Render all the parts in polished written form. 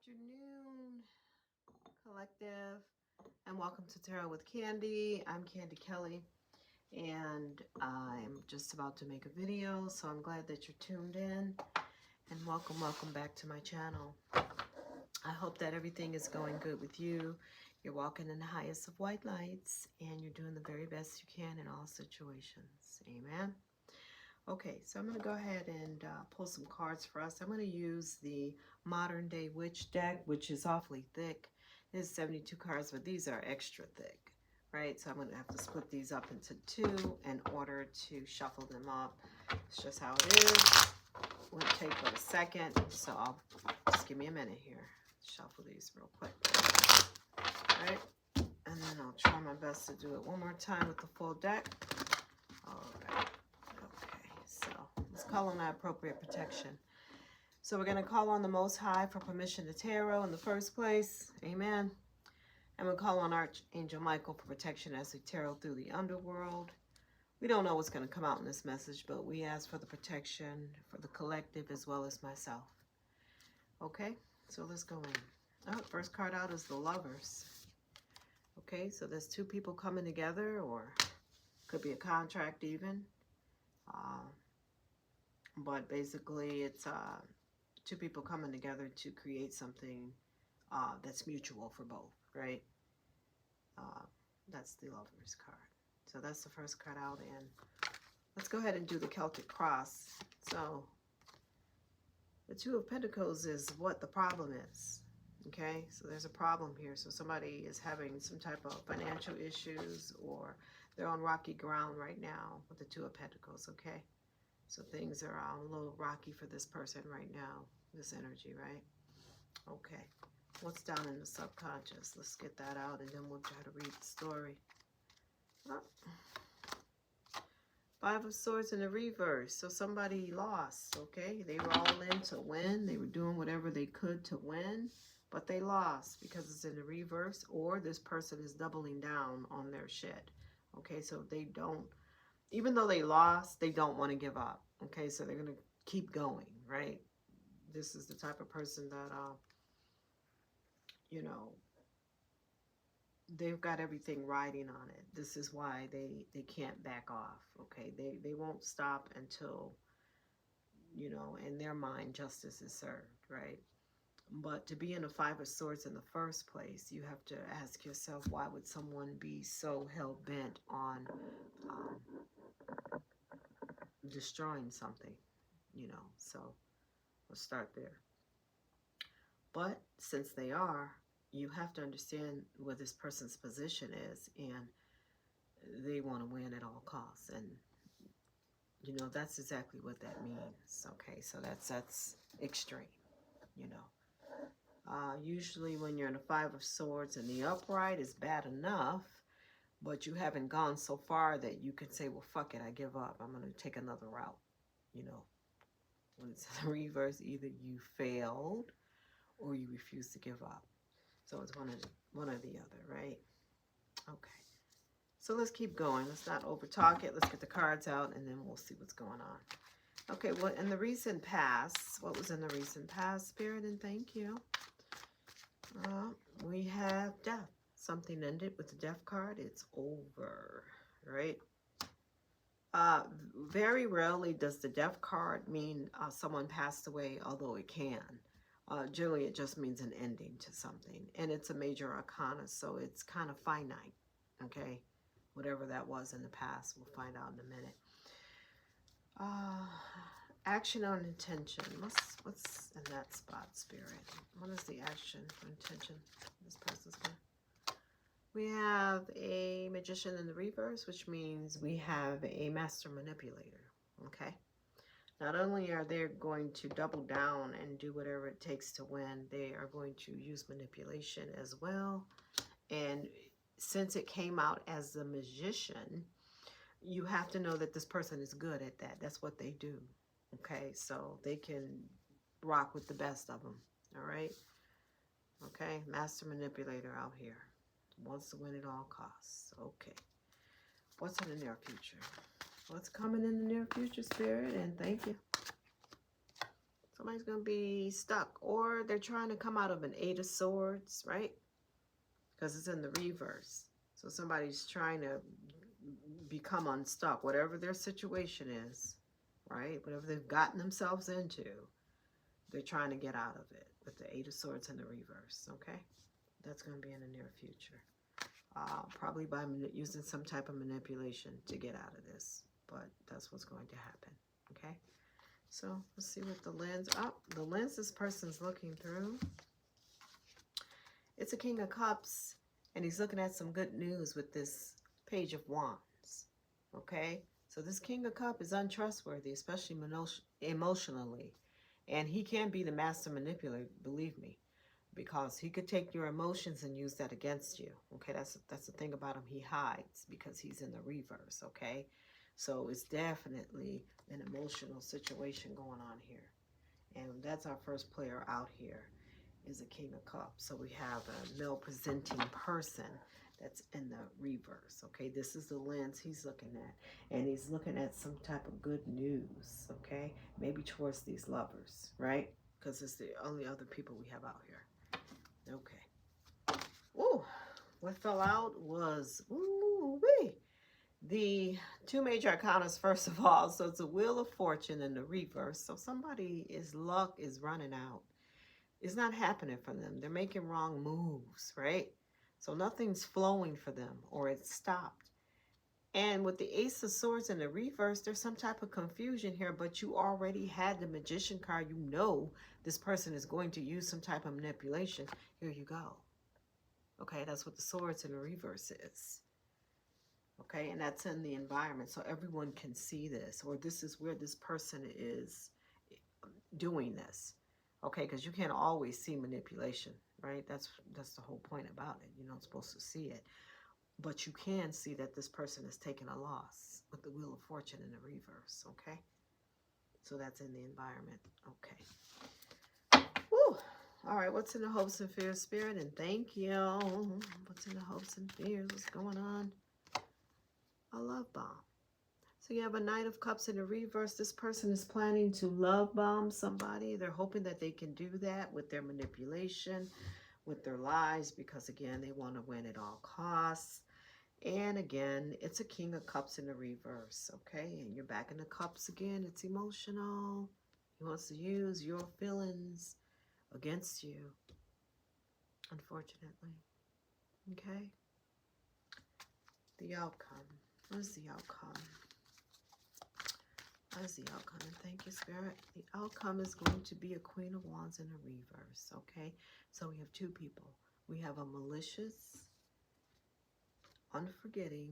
Afternoon, collective, and welcome to Tarot with Candy. I'm Candy Kelly, and I'm just about to make a video, so I'm glad that you're tuned in, and welcome back to my channel. I hope that everything is going good with you. You're walking in the highest of white lights, and you're doing the very best you can in all situations. Amen. Okay, so I'm going to go ahead and pull some cards for us. I'm going to use the Modern Day Witch deck, which is awfully thick. It's 72 cards, but these are extra thick, right? So I'm going to have to split these up into two in order to shuffle them up. It's just how it is. It won't take but a second, so I'll just give me a minute here. Shuffle these real quick. All right, and then I'll try my best to do it one more time with the full deck. All right. So let's call on that appropriate protection. So we're going to call on the Most High for permission to tarot in the first place. Amen. And we'll call on Archangel Michael for protection as we tarot through the underworld. We don't know what's going to come out in this message, but we ask for the protection for the collective as well as myself. Okay, so let's go in. Oh, first card out is the Lovers. Okay, so there's two people coming together, or could be a contract even. But basically it's two people coming together to create something that's mutual for both, right? That's the Lovers card. So that's the first card out, and let's go ahead and do the Celtic Cross. So the Two of Pentacles is what the problem is. Okay, so there's a problem here. So somebody is having some type of financial issues, or they're on rocky ground right now with the Two of Pentacles. Okay, so things are a little rocky for this person right now, this energy, right? Okay, what's down in the subconscious? Let's get that out, and then we'll try to read the story. Oh. Five of Swords in the reverse. So somebody lost, okay? They were all in to win. They were doing whatever they could to win, but they lost because it's in the reverse, or this person is doubling down on their shit. Okay, so they don't, even though they lost, they don't want to give up. Okay, so they're going to keep going, right? This is the type of person that, you know, they've got everything riding on it. This is why they can't back off, okay? They won't stop until, you know, in their mind, justice is served, right? But to be in a Five of Swords in the first place, you have to ask yourself, why would someone be so hell-bent on destroying something, you know? So we'll start there. But since they are, you have to understand what this person's position is, and they want to win at all costs. And, you know, that's exactly what that means. Okay, so that's extreme, you know. Usually when you're in a Five of Swords and the upright is bad enough, but you haven't gone so far that you can say, well, fuck it, I give up. I'm going to take another route, you know. When it's in the reverse, either you failed or you refuse to give up. So it's one or the other, right? Okay. So let's keep going. Let's not over talk it. Let's get the cards out, and then we'll see what's going on. Okay, well, in the recent past, what was in the recent past, Spirit, and thank you. We have death. Something ended with the death card. It's over, right? Very rarely does the death card mean someone passed away, although it can. Generally, it just means an ending to something. And it's a major arcana, so it's kind of finite, okay? Whatever that was in the past, we'll find out in a minute. Action on intention. What's in that spot, Spirit? What is the action for intention this person's going? We have a Magician in the reverse, which means we have a Master Manipulator, okay? Not only are they going to double down and do whatever it takes to win, they are going to use manipulation as well. And since it came out as the Magician, you have to know that this person is good at that. That's what they do, okay? So they can rock with the best of them, all right? Okay, Master Manipulator out here. Wants to win at all costs. Okay. What's in the near future? What's coming in the near future, Spirit? And thank you. Somebody's going to be stuck, or they're trying to come out of an Eight of Swords, right? Because it's in the reverse. So somebody's trying to become unstuck, whatever their situation is, right? Whatever they've gotten themselves into, they're trying to get out of it with the Eight of Swords in the reverse, okay? That's going to be in the near future. Probably by using some type of manipulation to get out of this, but that's what's going to happen, okay? So let's see what the lens, the lens this person's looking through. It's a King of Cups, and he's looking at some good news with this Page of Wands, okay? So this King of Cups is untrustworthy, especially emotionally, and he can be the master manipulator, believe me, because he could take your emotions and use that against you, okay? That's the thing about him. He hides because he's in the reverse, okay? So it's definitely an emotional situation going on here, and that's our first player out here. Is a King of Cups. So we have a male presenting person that's in the reverse. Okay, this is the lens he's looking at, and he's looking at some type of good news. Okay, maybe towards these lovers, right? Because it's the only other people we have out here. Okay. Ooh, what fell out was the two major arcanas first of all. So it's a Wheel of Fortune in the reverse. So somebody's luck is running out. It's not happening for them. They're making wrong moves, right? So nothing's flowing for them, or it's stopped. And with the Ace of Swords in the reverse, there's some type of confusion here, but you already had the Magician card. You know this person is going to use some type of manipulation. Here you go. Okay, that's what the Swords in the reverse is. Okay, and that's in the environment, so everyone can see this, or this is where this person is doing this. Okay, because you can't always see manipulation, right? That's the whole point about it. You're not supposed to see it. But you can see that this person is taking a loss with the Wheel of Fortune in the reverse, okay? So that's in the environment, okay. Woo! All right, what's in the hopes and fears, Spirit? And thank you. What's in the hopes and fears? What's going on? A love bomb. So you have a Knight of Cups in the reverse. This person is planning to love bomb somebody. They're hoping that they can do that with their manipulation, with their lies, because again, they want to win at all costs. And again, it's a King of Cups in the reverse, okay? And you're back in the cups again. It's emotional. He wants to use your feelings against you, unfortunately, okay? The outcome. What is the outcome? What is the outcome? And thank you, Spirit. The outcome is going to be a Queen of Wands in a reverse, okay? So we have two people. We have a malicious, unforgetting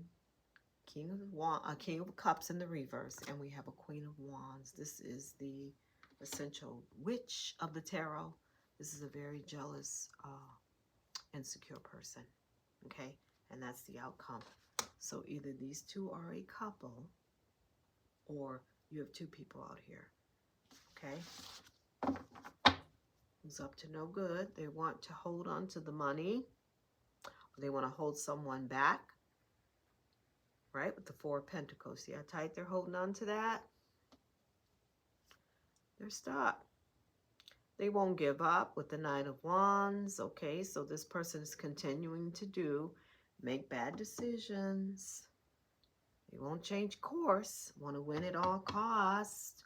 King of Cups in the reverse, and we have a Queen of Wands. This is the essential witch of the tarot. This is a very jealous, insecure person, okay? And that's the outcome. So either these two are a couple, or you have two people out here, okay? Who's up to no good. They want to hold on to the money. They want to hold someone back, right? With the Four of Pentacles. See how tight they're holding on to that? They're stuck. They won't give up with the Knight of Wands, okay? So this person is continuing to make bad decisions. They won't change course. Want to win at all costs.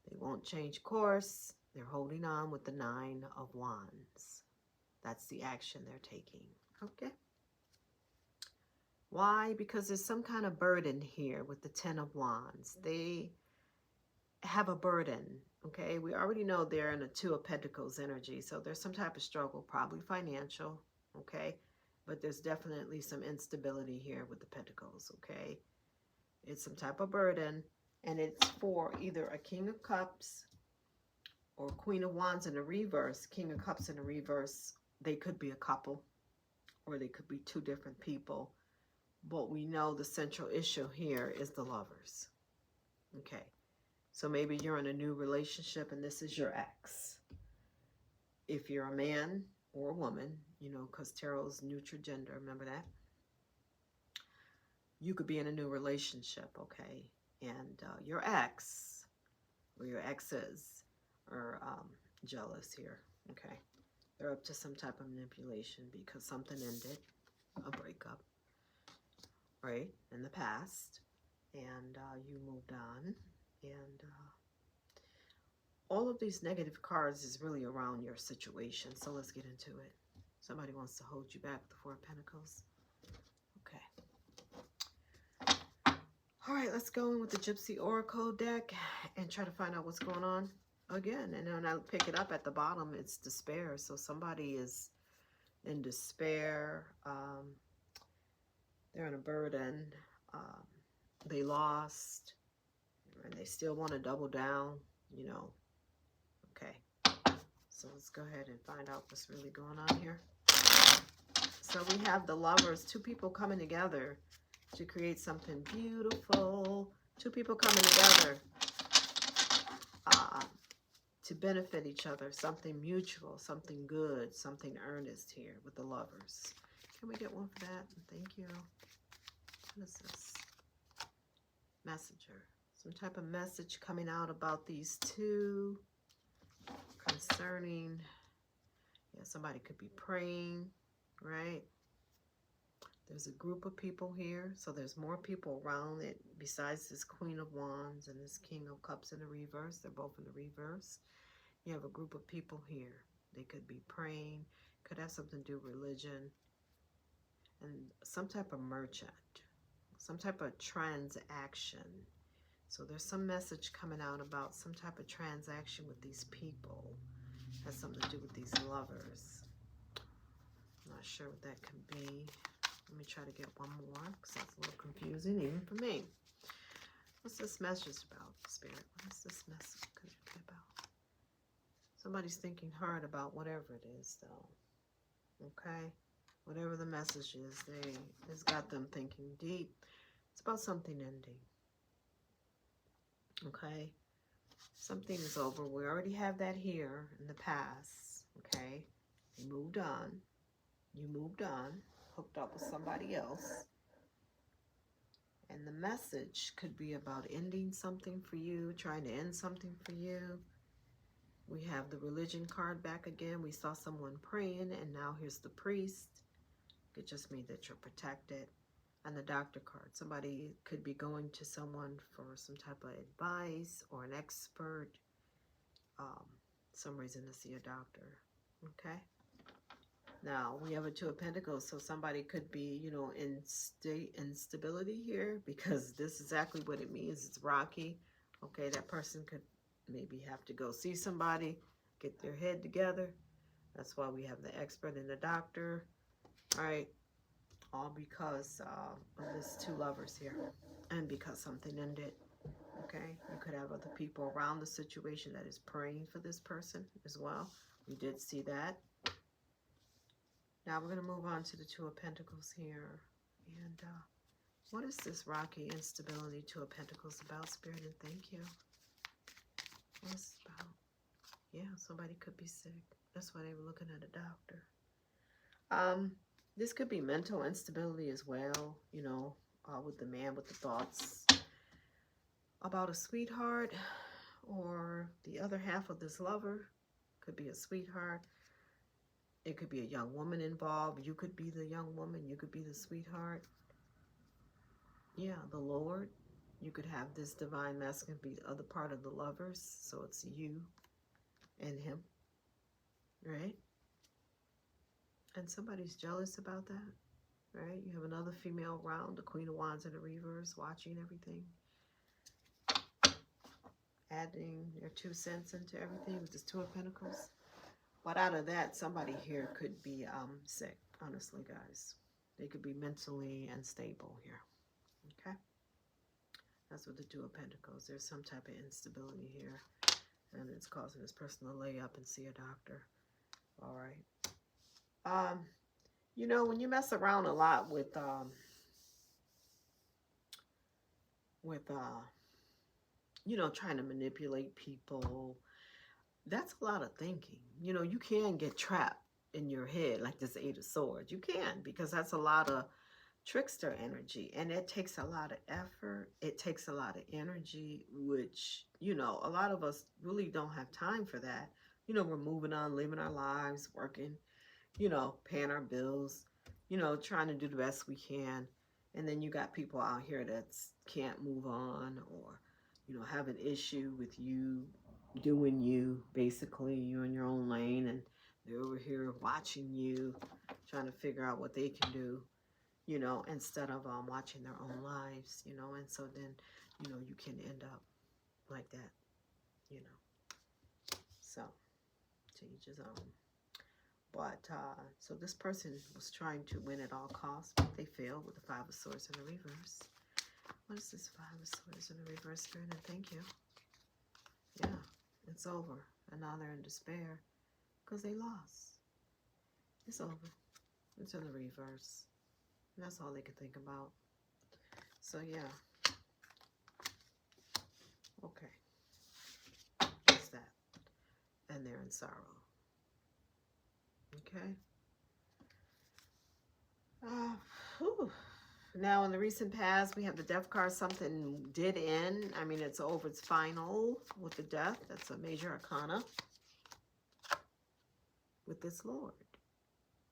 They won't change course. They're holding on with the Nine of Wands. That's the action they're taking. Okay. Why? Because there's some kind of burden here with the Ten of Wands. They have a burden. Okay. We already know they're in a Two of Pentacles energy. So there's some type of struggle, probably financial. Okay. But there's definitely some instability here with the Pentacles. Okay. It's some type of burden, and it's for either a King of Cups or Queen of Wands in the reverse. King of Cups in the reverse, they could be a couple, or they could be two different people. But we know the central issue here is the lovers. Okay, so maybe you're in a new relationship and this is your ex. If you're a man or a woman, you know, because tarot's neutral gender, remember that? You could be in a new relationship, okay? And your ex or your exes are jealous here. Okay. They're up to some type of manipulation because something ended, a breakup, right, in the past. And you moved on. And all of these negative cards is really around your situation. So let's get into it. Somebody wants to hold you back with the Four of Pentacles. Okay. All right, let's go in with the Gypsy Oracle deck and try to find out what's going on again. And when I pick it up at the bottom, it's despair. So somebody is in despair. They're in a burden. They lost. And they still want to double down, you know. Okay. So let's go ahead and find out what's really going on here. So we have the Lovers, two people coming together to create something beautiful. Two people coming together to benefit each other. Something mutual, something good, something earnest here with the Lovers. Can we get one for that? Thank you. What is this? Messenger. Some type of message coming out about these two concerning, yeah, somebody could be praying, right? There's a group of people here, so there's more people around it besides this Queen of Wands and this King of Cups in the reverse. They're both in the reverse. You have a group of people here. They could be praying, could have something to do with religion, and some type of merchant, some type of transaction. So there's some message coming out about some type of transaction with these people. Has something to do with these Lovers. I'm not sure what that could be. Let me try to get one more because that's a little confusing even for me. What's this message about, Spirit? What is this message could it be about? Somebody's thinking hard about whatever it is, though. Okay? Whatever the message is, it's got them thinking deep. It's about something ending. Okay? Something is over. We already have that here in the past. Okay? You moved on. You moved on. Hooked up with somebody else. And the message could be about ending something for you, trying to end something for you. We have the religion card back again. We saw someone praying, and now here's the priest. It just means that you're protected. And the doctor card. Somebody could be going to someone for some type of advice or an expert. Some reason to see a doctor. Okay? Now, we have a Two of Pentacles, so somebody could be, you know, in instability here because this is exactly what it means. It's rocky. Okay, that person could maybe have to go see somebody, get their head together. That's why we have the expert and the doctor. All right, all because of this two Lovers here and because something ended. Okay, you could have other people around the situation that is praying for this person as well. We did see that. Now we're going to move on to the Two of Pentacles here. And what is this rocky instability Two of Pentacles about, Spirit? And thank you. What is it about? Yeah, somebody could be sick. That's why they were looking at a doctor. This could be mental instability as well, you know, with the man with the thoughts about a sweetheart or the other half of this lover. Could be a sweetheart. It could be a young woman involved. You could be the young woman. You could be the sweetheart. Yeah, the Lord. You could have this divine masculine be the other part of the Lovers. So it's you and him. Right? And somebody's jealous about that. Right? You have another female around. The Queen of Wands in the reverse. Watching everything. Adding their 2 cents into everything with this Two of Pentacles. But out of that, somebody here could be sick, honestly, guys. They could be mentally unstable here, okay? That's what the Two of Pentacles. There's some type of instability here, and it's causing this person to lay up and see a doctor. All right. You know, when you mess around a lot with you know, trying to manipulate people, that's a lot of thinking. You know, you can get trapped in your head like this 8 of Swords. You can, because that's a lot of trickster energy, and it takes a lot of effort. It takes a lot of energy, which, you know, a lot of us really don't have time for that. You know, we're moving on, living our lives, working, you know, paying our bills, you know, trying to do the best we can. And then you got people out here that can't move on, or, you know, have an issue with you doing you. Basically, you're in your own lane and they're over here watching you, trying to figure out what they can do, you know, instead of watching their own lives, you know. And so then, you know, you can end up like that, you know. So, to each his own. But, so this person was trying to win at all costs, but they failed with the Five of Swords in the reverse. What is this Five of Swords in the reverse, Spirit? And thank you. Yeah, it's over. And now they're in despair because they lost. It's over. It's in the reverse. And that's all they could think about. So, yeah. Okay. That's that. And they're in sorrow. Okay. Now, in the recent past, we have the Death card. Something did end. I mean, it's over. It's final with the Death. That's a major arcana with this Lord.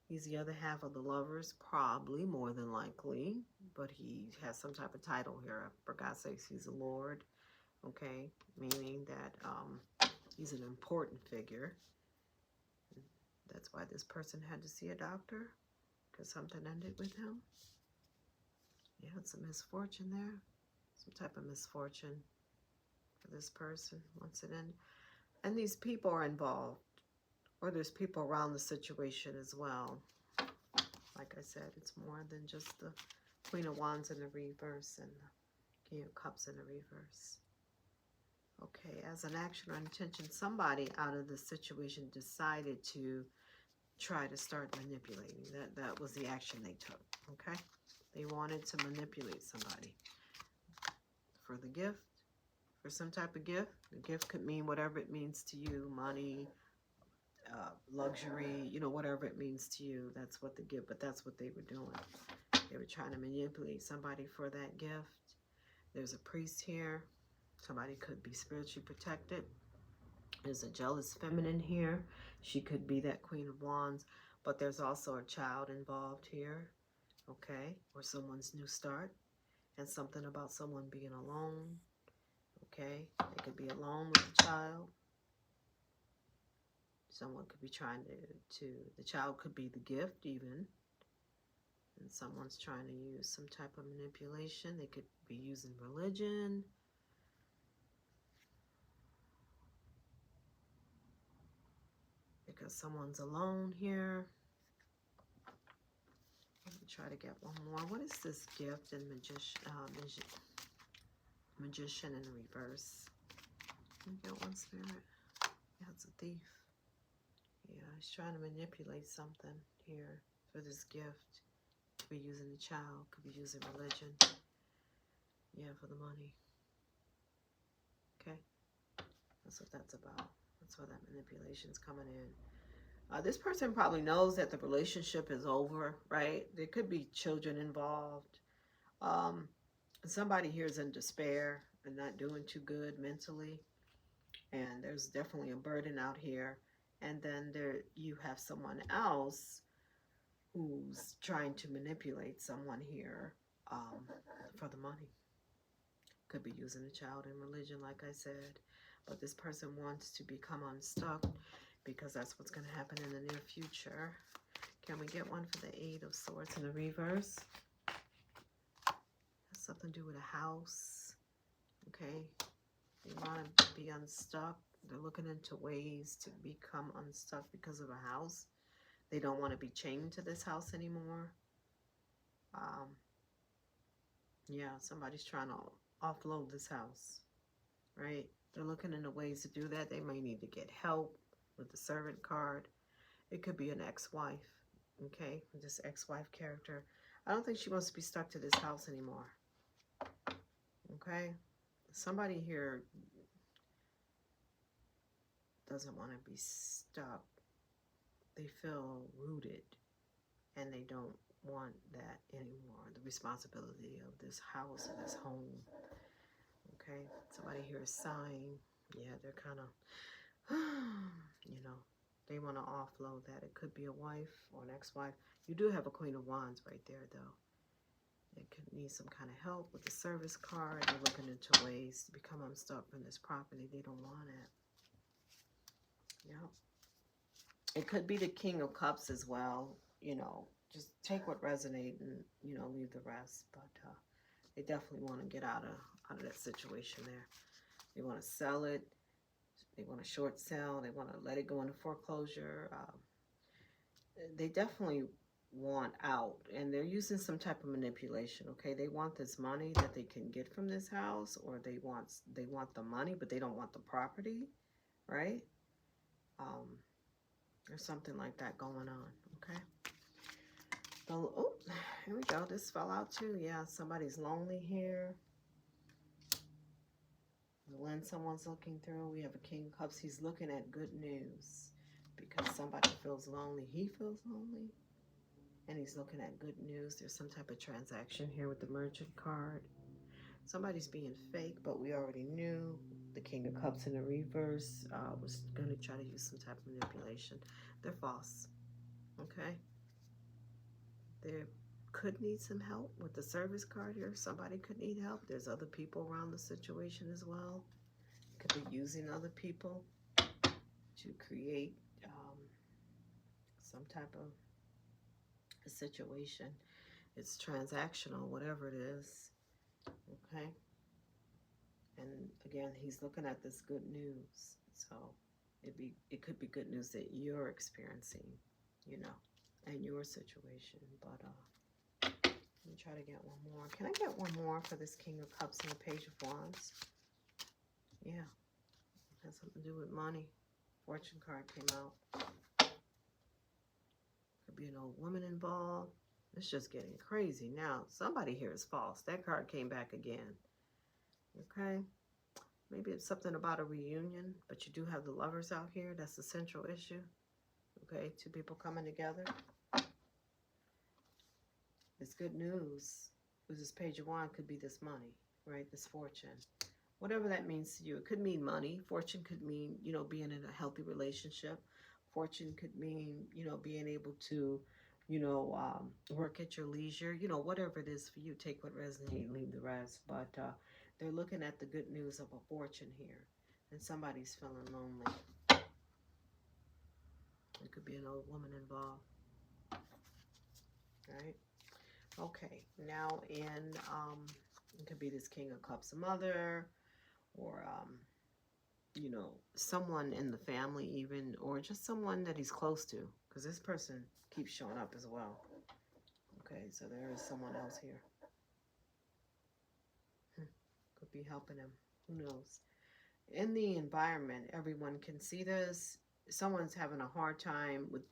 He's the other half of the Lovers, probably, more than likely. But he has some type of title here. For God's sakes, he's a Lord. Okay? Meaning that he's an important figure. That's why this person had to see a doctor, because something ended with him. Yeah, it's a misfortune there. Some type of misfortune for this person once it ends. And these people are involved, or there's people around the situation as well. Like I said, it's more than just the Queen of Wands in the reverse and the King of Cups in the reverse. Okay, as an action or intention, somebody out of the situation decided to try to start manipulating. That was the action they took, okay? They wanted to manipulate somebody for the gift, for some type of gift. The gift could mean whatever it means to you, money, luxury, you know, whatever it means to you. That's what the gift, but that's what they were doing. They were trying to manipulate somebody for that gift. There's a priest here. Somebody could be spiritually protected. There's a jealous feminine here. She could be that Queen of Wands, but there's also a child involved here, okay? Or someone's new start, and something about someone being alone, okay? They could be alone with the child. Someone could be trying the child could be the gift even, and someone's trying to use some type of manipulation. They could be using religion. Because someone's alone here. Let me try to get one more. What is this gift and magician in reverse? Let me get one, Spirit. Yeah, it's a thief. Yeah, he's trying to manipulate something here for this gift. Could be using the child. Could be using religion. Yeah, for the money. Okay. That's what that's about. That's why that manipulation's coming in. This person probably knows that the relationship is over, right? There could be children involved. Somebody here is in despair and not doing too good mentally. And there's definitely a burden out here. And then there you have someone else who's trying to manipulate someone here for the money. Could be using a child in religion, like I said. But this person wants to become unstuck, because that's what's going to happen in the near future. Can we get one for the Eight of Swords in the reverse? Has something to do with a house. Okay. They want to be unstuck. They're looking into ways to become unstuck because of a house. They don't want to be chained to this house anymore. Yeah, somebody's trying to offload this house, right? They're looking into ways to do that. They may need to get help with the servant card. It could be an ex-wife, okay? This ex-wife character. I don't think she wants to be stuck to this house anymore, okay? Somebody here doesn't want to be stuck. They feel rooted. and they don't want that anymore. The responsibility of this house or this home. Okay, somebody here is sighing. Yeah, they're kind of, you know, they want to offload that. It could be a wife or an ex-wife. You do have a Queen of Wands right there, though. They could need some kind of help with the service card. They're looking into ways to become unstuck from this property. They don't want it. Yeah. It could be the King of Cups as well. You know, just take what resonates and, you know, leave the rest. But they definitely want to get out of that situation there. They want to sell it. They want to short sell. They want to let it go into foreclosure. They definitely want out, and they're using some type of manipulation. Okay, they want this money that they can get from this house, or they want the money, but they don't want the property, right? There's something like that going on. Okay. So, oh, here we go. This fell out too. Yeah, somebody's lonely here. The lens someone's looking through. We have a King of Cups. He's looking at good news because somebody feels lonely. He feels lonely. And he's looking at good news. There's some type of transaction here with the Merchant card. Somebody's being fake, but we already knew. The King of Cups in the reverse was going to try to use some type of manipulation. They're false. Okay? They could need some help with the service card here. Somebody could need help. There's other people around the situation as well. Could be using other people to create some type of a situation. It's transactional, whatever it is. Okay. And again, he's looking at this good news. So it could be good news that you're experiencing, you know, in your situation. But let me try to get one more. Can I get one more for this King of Cups and the Page of Wands? Yeah. It has something to do with money. Fortune card came out. Could be an old woman involved. It's just getting crazy now. Somebody here is false. That card came back again. Okay. Maybe it's something about a reunion, but you do have the Lovers out here. That's the central issue. Okay. Two people coming together. It's good news. With this Page of Wands could be this money, right? This fortune. Whatever that means to you. It could mean money. Fortune could mean, you know, being in a healthy relationship. Fortune could mean, you know, being able to, you know, work at your leisure. You know, whatever it is for you, take what resonates, leave the rest. But they're looking at the good news of a fortune here. And somebody's feeling lonely. It could be an old woman involved. Right? Okay. Now it could be this King of Cups mother, or you know, someone in the family even, or just someone that he's close to, because this person keeps showing up as well. Okay, so there is someone else here. Could be helping him. Who knows? In the environment, everyone can see this. Someone's having a hard time with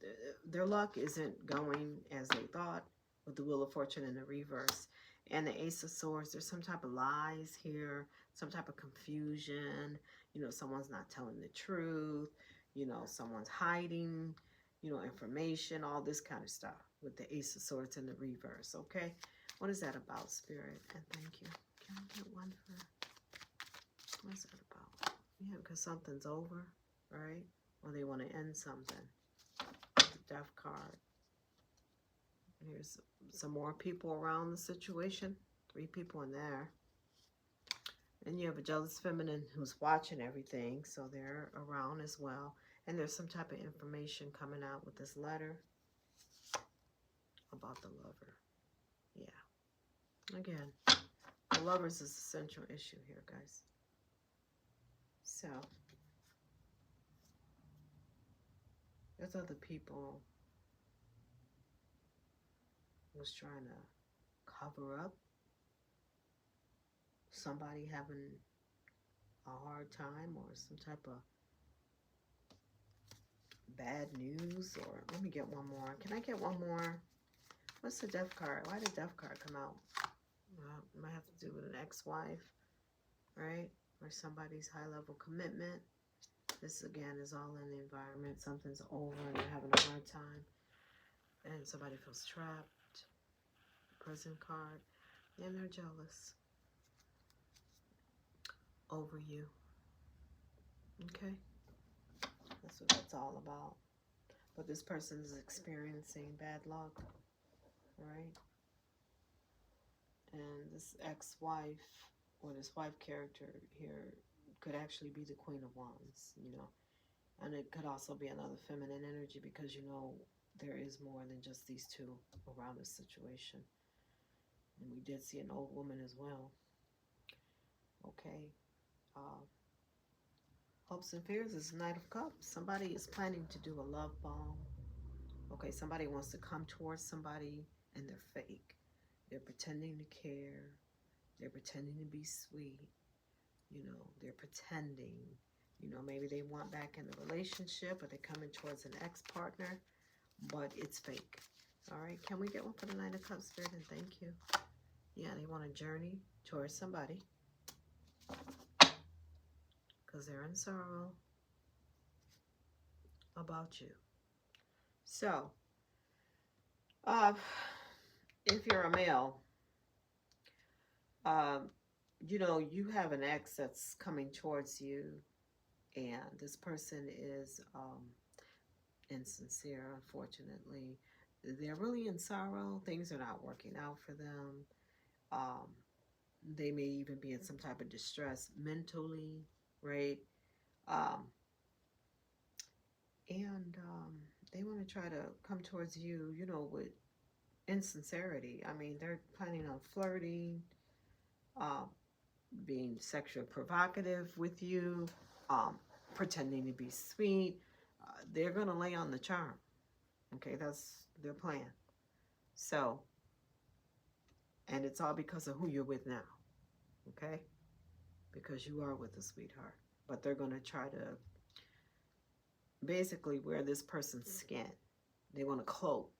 their luck isn't going as they thought with the Wheel of Fortune in the reverse. And the Ace of Swords, there's some type of lies here, some type of confusion. You know, someone's not telling the truth. You know, someone's hiding, you know, information, all this kind of stuff with the Ace of Swords in the reverse, okay? What is that about, Spirit? And thank you. Can I get one for... What is that about? Yeah, because something's over, right? Or they want to end something. The Death card. Here's some more people around the situation. 3 people in there. And you have a jealous feminine who's watching everything. So they're around as well. And there's some type of information coming out with this letter about the lover. Yeah. Again, the lovers is the central issue here, guys. So, there's other people who's trying to cover up somebody having a hard time or some type of bad news. Or let me get one more. Can I get one more? What's the Death card? Why did Death card come out? Might have to do with an ex-wife, right? Or somebody's high-level commitment. This, again, is all in the environment. Something's over and they're having a hard time. and somebody feels trapped. Prison card. And they're jealous over you. Okay? That's what that's all about. But this person is experiencing bad luck, right? And this ex-wife or this wife character here could actually be the Queen of Wands, you know. And it could also be another feminine energy because, you know, there is more than just these two around this situation. And we did see an old woman as well. Okay. Hopes and fears is Knight of Cups. Somebody is planning to do a love bomb. Okay, somebody wants to come towards somebody and they're fake. They're pretending to care. They're pretending to be sweet. You know, they're pretending. You know, maybe they want back in the relationship or they're coming towards an ex-partner, but it's fake. All right, can we get one for the Knight of Cups, Spirit? And thank you. Yeah, they want to journey towards somebody because they're in sorrow about you. So, if you're a male, you know, you have an ex that's coming towards you, and this person is insincere, unfortunately. They're really in sorrow. Things are not working out for them. They may even be in some type of distress mentally, right? And they want to try to come towards you, you know, with insincerity. I mean, they're planning on flirting, being sexually provocative with you, pretending to be sweet. They're going to lay on the charm. Okay, that's their plan. So, and it's all because of who you're with now. Okay? Because you are with a sweetheart. But they're going to try to basically wear this person's skin. They want to cloak,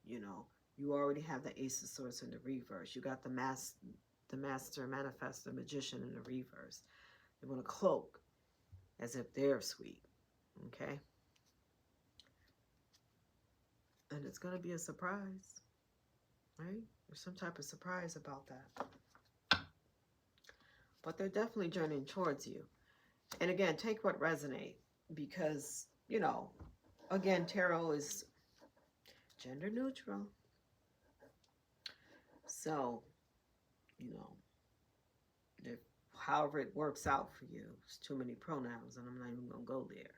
you know. You already have the Ace of Swords in the reverse. You got the Master, Manifestor, Magician in the reverse. They want to cloak as if they're sweet, okay? And it's going to be a surprise, right? There's some type of surprise about that. But they're definitely journeying towards you. And again, take what resonates because, you know, again, tarot is gender neutral. So, you know, if however it works out for you, it's too many pronouns and I'm not even going to go there.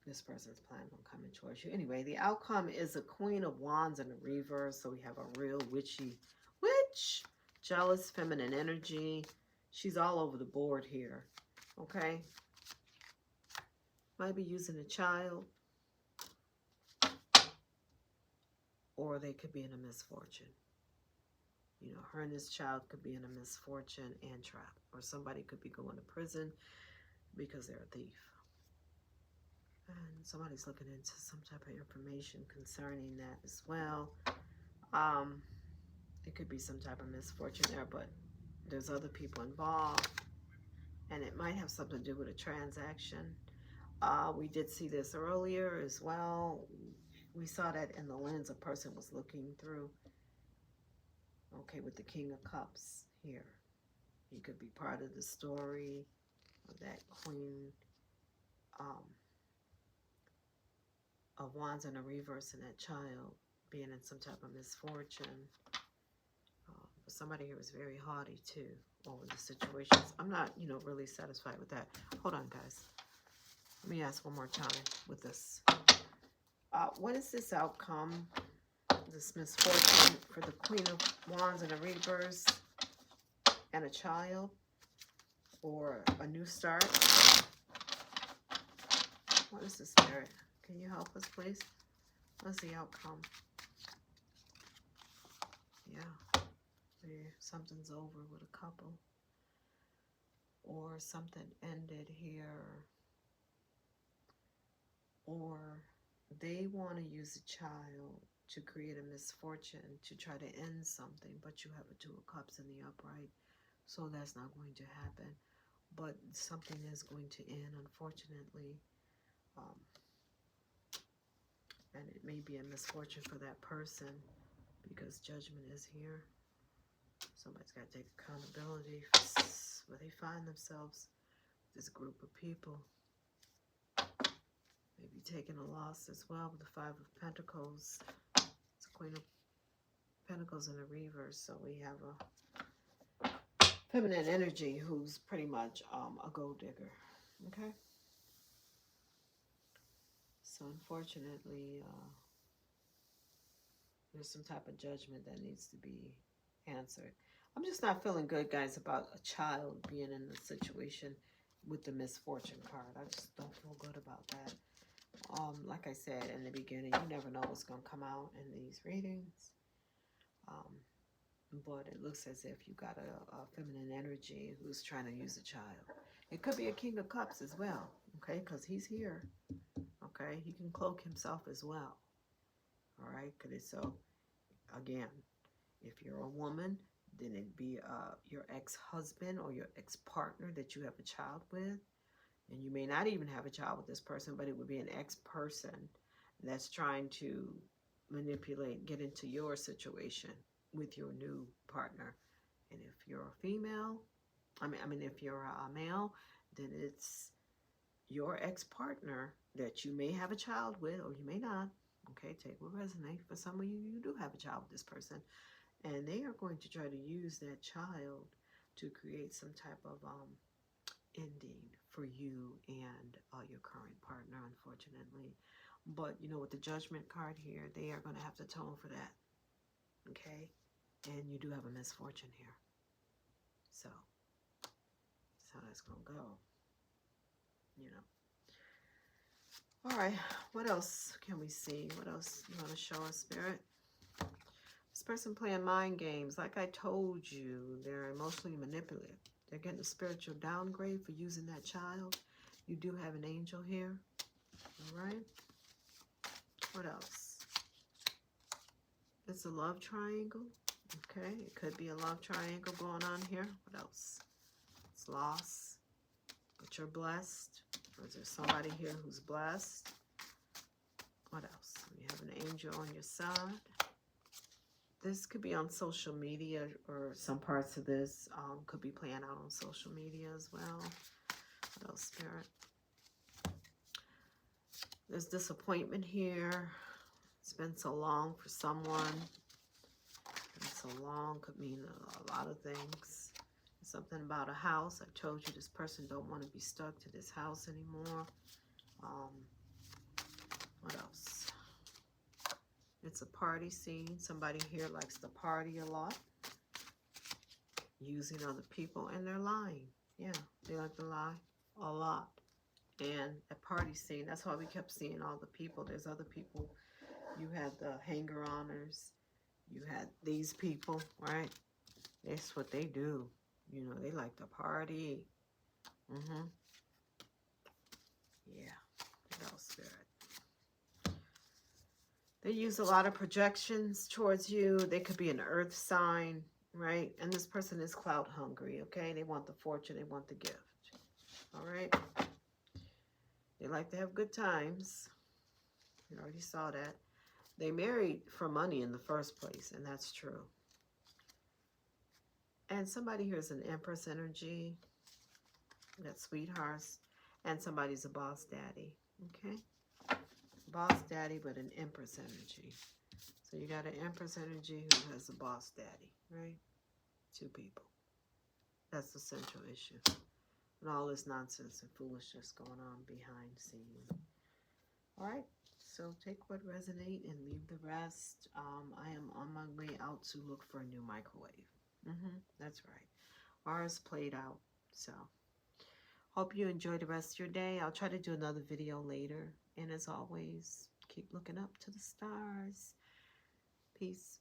This person's planning on coming towards you. Anyway, the outcome is a Queen of Wands in the reverse. So we have a real witchy witch, jealous feminine energy. She's all over the board here. Okay. Might be using a child. Or they could be in a misfortune. You know, her and this child could be in a misfortune and trap. Or somebody could be going to prison because they're a thief. And somebody's looking into some type of information concerning that as well. It could be some type of misfortune there, but there's other people involved. And it might have something to do with a transaction. We did see this earlier as well. We saw that in the lens a person was looking through. Okay, with the King of Cups here. He could be part of the story of that Queen of Wands in a reverse and that child being in some type of misfortune. But somebody here was very haughty too over the situations. I'm not, you know, really satisfied with that. Hold on, guys. Let me ask one more time with this. What is this outcome? This misfortune for the Queen of Wands in a reverse and a child or a new start? What is the Spirit? Can you help us, please? What's the outcome? Yeah. Something's over with a couple. Or something ended here. Or they want to use a child to create a misfortune to try to end something, but you have a Two of Cups in the upright. So that's not going to happen. But something is going to end, unfortunately. it may be a misfortune for that person because judgment is here. Somebody's got to take accountability for where they find themselves. This group of people. Maybe taking a loss as well with the Five of Pentacles. It's a Queen of Pentacles in a reverse. So we have a feminine energy who's pretty much a gold digger. Okay? So unfortunately, there's some type of judgment that needs to be answered. I'm just not feeling good, guys, about a child being in a situation with the misfortune card. I just don't feel good about that. Like I said in the beginning, you never know what's going to come out in these readings. But it looks as if you got a feminine energy who's trying to use a child. It could be a King of Cups as well, okay, because he's here. Okay, he can cloak himself as well. All right, so again, if you're a woman, then it'd be your ex-husband or your ex-partner that you have a child with. And you may not even have a child with this person, but it would be an ex-person that's trying to manipulate, get into your situation with your new partner. And if you're a female, if you're a male, then it's your ex-partner that you may have a child with, or you may not. Okay, take what resonates. For some of you, you do have a child with this person. And they are going to try to use that child to create some type of ending for you and your current partner, unfortunately. But, you know, with the Judgment card here, they are going to have to atone for that. Okay? And you do have a misfortune here. So, that's how that's going to go. You know. All right, what else can we see? What else you want to show us, Spirit? This person playing mind games. Like I told you, they're emotionally manipulative. They're getting a spiritual downgrade for using that child. You do have an angel here. All right. What else? It's a love triangle. Okay, it could be a love triangle going on here. What else? It's loss, but you're blessed. Or is there somebody here who's blessed? What else? You have an angel on your side. This could be on social media, or some parts of this could be playing out on social media as well. What else, Spirit? There's disappointment here. It's been so long for someone. Been so long could mean a lot of things. Something about a house. I told you this person don't want to be stuck to this house anymore. What else? It's a party scene. Somebody here likes to party a lot. Using other people, and they're lying. Yeah, they like to lie a lot. And a party scene, that's why we kept seeing all the people. There's other people. You had the hanger-oners. You had these people, right? That's what they do. You know, they like to party. Yeah. What else, Spirit? They use a lot of projections towards you. They could be an earth sign, right? And this person is clout hungry, okay? They want the fortune. They want the gift. All right? They like to have good times. You already saw that. They married for money in the first place, and that's true. And somebody here is an Empress energy. That's sweethearts. And somebody's a boss daddy, okay? Boss daddy, but an Empress energy. So you got an Empress energy who has a boss daddy, right? Two people. That's the central issue. And all this nonsense and foolishness going on behind the scenes. All right. So take what resonates and leave the rest. I am on my way out to look for a new microwave. That's right. Ours played out. So hope you enjoy the rest of your day. I'll try to do another video later. And as always, keep looking up to the stars. Peace.